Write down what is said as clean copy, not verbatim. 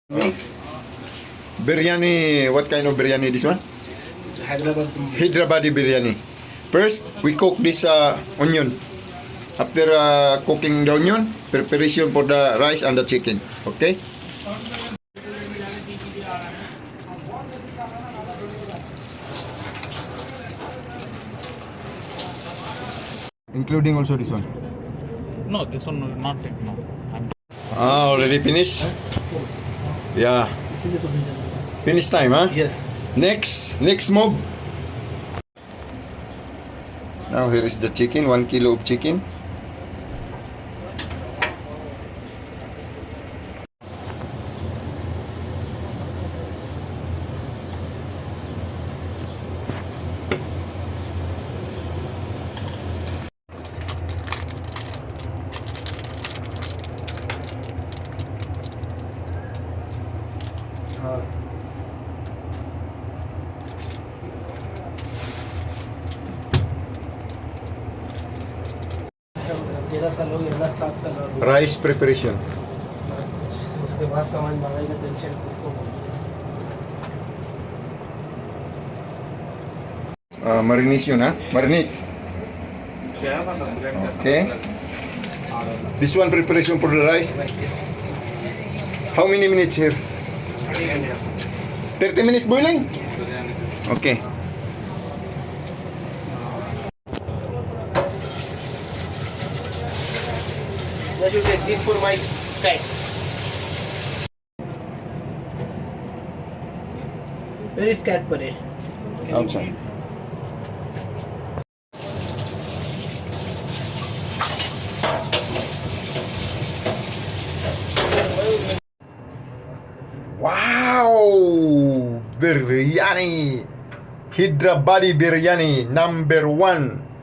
Make Biryani, what kind of biryani this one? Hydrabadi. Hydrabadi Biryani. First, we cook this onion. After cooking the onion, preparation for the rice and the chicken. Okay? Including also this one. No, this one will not take no. Already finished? Yeah. Finish time, huh? Yes. Next move. Now here is the chicken, 1 kilo of chicken. तेरह साल हो गया 7 साल हो गया। Rice preparation. उसके बाद समझ में आएगा टेंशन किसको Marination, huh? Marinate. Okay. This one preparation for the rice. How many minutes here? 30 minutes boiling? Okay. I should take this for my cat. Where is cat pare? Outside. Wow! Biryani! Hydrabadi Biryani, number 1.